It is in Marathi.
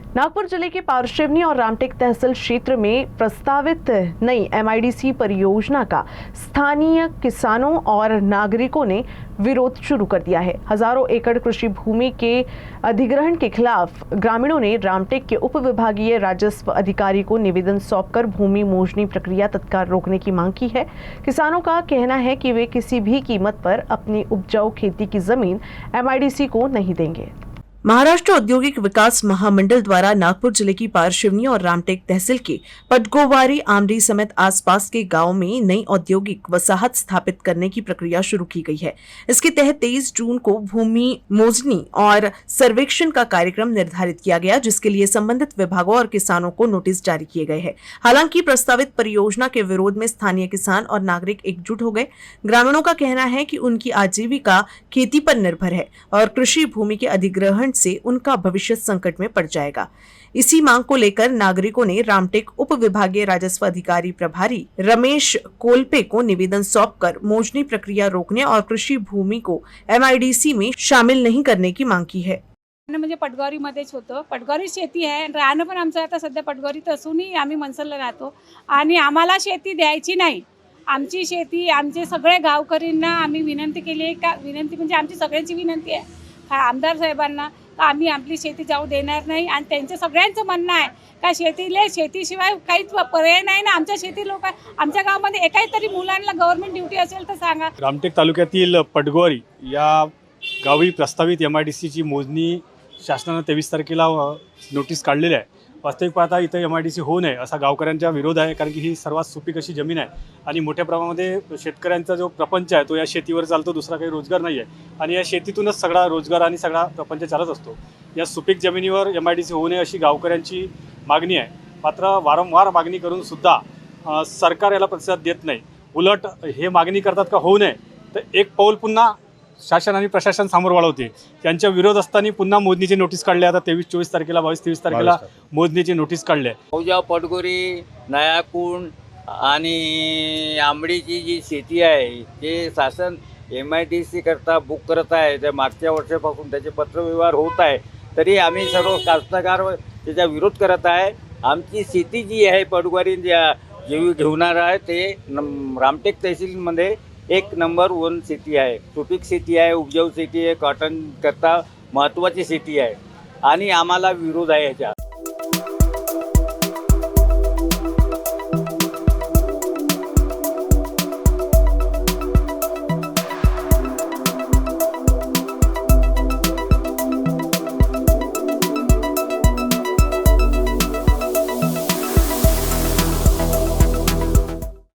नागपुर जिले के पारशिवनी और रामटेक तहसील क्षेत्र में प्रस्तावित नई एमआईडीसी परियोजना का स्थानीय किसानों और नागरिकों ने विरोध शुरू कर दिया है। हजारों एकड़ कृषि भूमि के अधिग्रहण के खिलाफ ग्रामीणों ने रामटेक के उप विभागीय राजस्व अधिकारी को निवेदन सौंपकर भूमि मोजनी प्रक्रिया तत्काल रोकने की मांग की है। किसानों का कहना है कि वे किसी भी कीमत पर अपनी उपजाऊ खेती की जमीन एमआईडीसी को नहीं देंगे। महाराष्ट्र औद्योगिक विकास महामंडल द्वारा नागपुर जिले की पारशिवनी और रामटेक तहसील के पटगोवारी, आमरी समेत आसपास के गांव में नई औद्योगिक वसाहत स्थापित करने की प्रक्रिया शुरू की गई है। इसके तहत 23 जून को भूमि मोजनी और सर्वेक्षण का कार्यक्रम निर्धारित किया गया, जिसके लिए संबंधित विभागों और किसानों को नोटिस जारी किए गए हैं। हालांकि प्रस्तावित परियोजना के विरोध में स्थानीय किसान और नागरिक एकजुट हो गए। ग्रामीणों का कहना है कि उनकी आजीविका खेती पर निर्भर है और कृषि भूमि के अधिग्रहण से उनका भविष्य संकट में पड़ जाएगा। इसी मांग को लेकर नागरिकों ने रामटेक उप विभागीय राजस्व अधिकारी प्रभारी रमेश कोल्पे को निवेदन सौंपकर मोजनी प्रक्रिया रोकने और कृषि भूमि को एमआईडीसी में शामिल नहीं करने की मांग की है। म्हणजे पटगोवारीमध्येच होतं। पटगोवारी शेती आहे, राहणं पण आमचं आता सध्या पटगोवारीत असूनही आम्ही मनसरला राहतो आणि आम्हाला शेती द्यायची नाही। आमची शेती आमचे सगळे गावकरींना आम्ही विनंती केली आहे का, विनंती म्हणजे आमची सगळ्यांची विनंती आहे आमदार साहेबांना का आम्ही आपली शेती जाऊ देणार नाही। आणि त्यांचं सगळ्यांचं म्हणणं आहे का शेतीशिवाय काहीच पर्याय नाही ना। आमच्या शेती लोक आमच्या गावामध्ये एकाही तरी मुलांना गव्हर्नमेंट ड्युटी असेल तर सांगा। रामटेक तालुक्यातील पटगोवारी या गावी प्रस्तावित एमआयडीसीची मोजणी शासनाने 23 तारखेला नोटीस काढलेली आहे। वास्तविक पाहता इथं एमआयडीसी होऊ नये असा गावकऱ्यांचा विरोध आहे, कारण की ही सर्वात सुपीक अशी जमीन आहे आणि मोठ्या प्रमाणामध्ये शेतकऱ्यांचा जो प्रपंच आहे तो या शेतीवर चालतो, दुसरा काही रोजगार नाही आहे आणि या शेतीतूनच सगळा रोजगार आणि सगळा प्रपंच चालत असतो। या सुपीक जमिनीवर एमआयडीसी होऊ नये अशी गावकऱ्यांची मागणी आहे। मात्र वारंवार मागणी करून सुद्धा सरकार याला प्रतिसाद देत नाही। उलट हे मागणी करतात का होऊ नये, तर एक पाऊल पुन्हा शासन आणि प्रशासन समोर वाढवते। त्यांच्या विरोध असताना पुन्हा मोजणीची नोटीस काढली। आता 23-24 तारखेला 22-23 तारखेला मोजणीची नोटीस काढली आहे। औजा, पटगोरी, नयाकुंड आणि आंबडीची जी शेती आहे ते शासन एमआयडीसी करता बुक करत आहे। त्या मागच्या वर्षापासून त्याचे पत्रव्यवहार होत आहे, तरी आम्ही सर्व कास्तकार त्याचा विरोध करत आहे। आमची शेती जी आहे पटगोरी जी घेणार आहे ते रामटेक तहसीलमध्ये 1 नंबर 1 शेती आहे, सुपीक शेती आहे, उपजाऊ शेती आहे, कॉटन करता महत्त्वाची शेती आहे आणि आम्हाला विरोध आहे याचा।